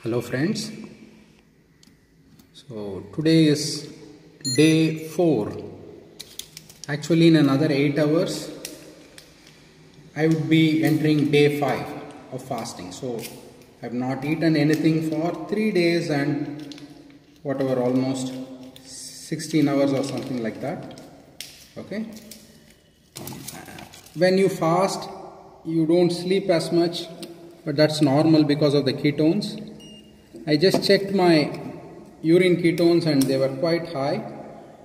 Hello friends, so today is day 4. Actually in another 8 hours I would be entering day 5 of fasting. So I have not eaten anything for 3 days and whatever, almost 16 hours or something like that. Okay, when you fast you don't sleep as much, but that's normal because of the ketones. I just checked my urine ketones and they were quite high.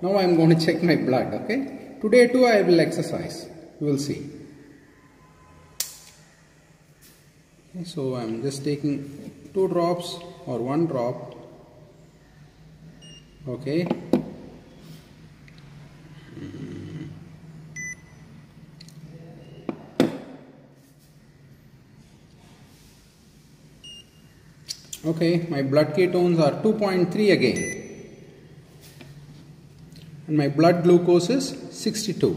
Now I am going to check my blood. Okay, today too I will exercise, you will see. Okay, so I am just taking 2 drops or 1 drop. Okay, okay, my blood ketones are 2.3 again and my blood glucose is 62.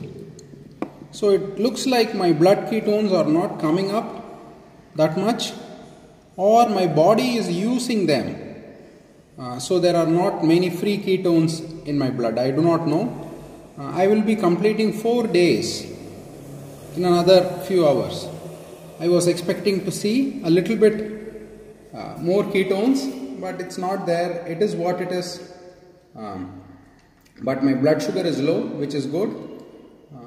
So it looks like my blood ketones are not coming up that much, or my body is using them. So there are not many free ketones in my blood. I do not know. I will be completing 4 days in another few hours. I was expecting to see a little bit more ketones, but it's not there. It is what it is. But my blood sugar is low, which is good.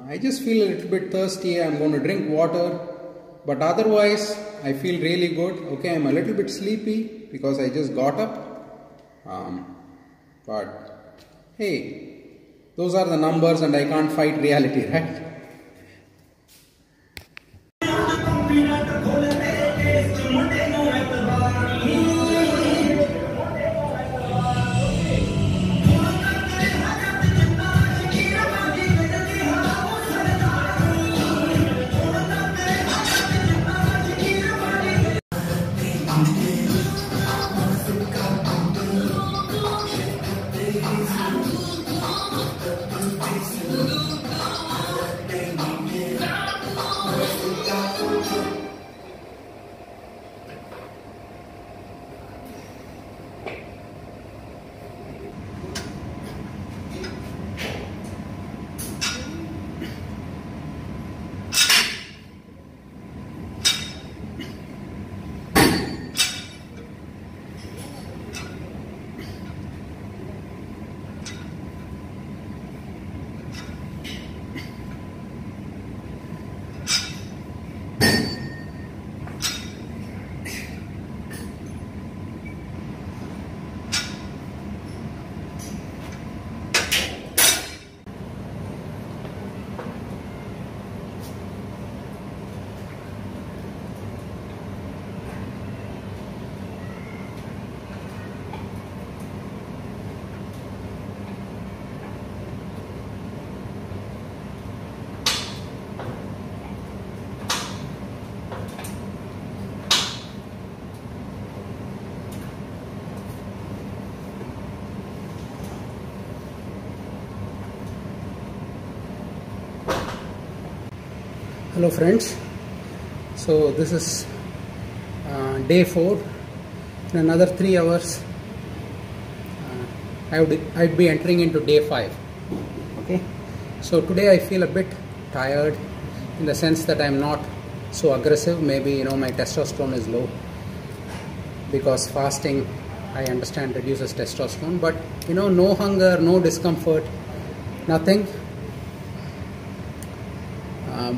I just feel a little bit thirsty. I'm going to drink water, but otherwise I feel really good. Okay, I'm a little bit sleepy because I just got up. But hey, those are the numbers and I can't fight reality, right? Hello friends, so this is day 4. In another 3 hours I'd be entering into day 5. Okay, so today I feel a bit tired in the sense that I'm not so aggressive. Maybe my testosterone is low because fasting, I understand, reduces testosterone, but no hunger, no discomfort, nothing.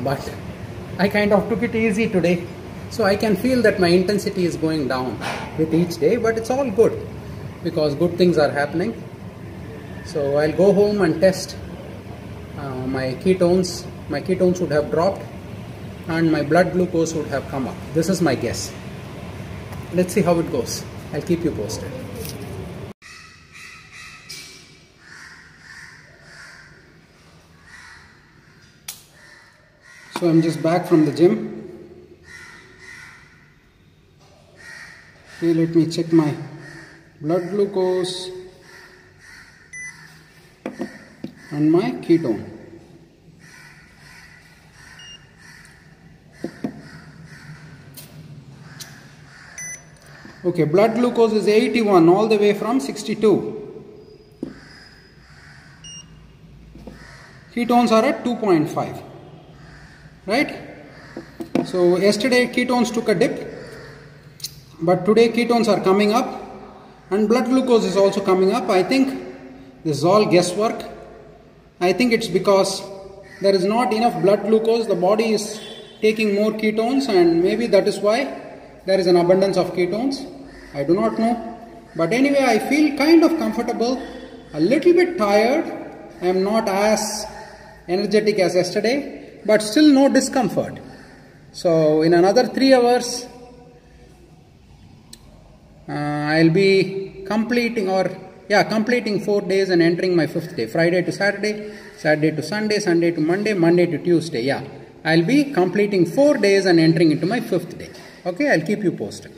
But I kind of took it easy today, so I can feel that my intensity is going down with each day, but it's all good because good things are happening. So I'll go home and test my ketones. My ketones would have dropped and my blood glucose would have come up. This is my guess. Let's see how it goes. I'll keep you posted. So I'm just back from the gym. Okay, let me check my blood glucose and my ketone. Okay, blood glucose is 81 all the way from 62. Ketones are at 2.5. Right? So yesterday ketones took a dip, but today ketones are coming up and blood glucose is also coming up. I think this is all guesswork. I think it's because there is not enough blood glucose. The body is taking more ketones, and maybe that is why there is an abundance of ketones. I do not know. But anyway, I feel kind of comfortable, a little bit tired. I am not as energetic as yesterday, but still no discomfort. So in another 3 hours, I'll be completing 4 days and entering my 5th day. Friday to Saturday, Saturday to Sunday, Sunday to Monday, Monday to Tuesday. Yeah, I'll be completing 4 days and entering into my 5th day. Okay, I'll keep you posted.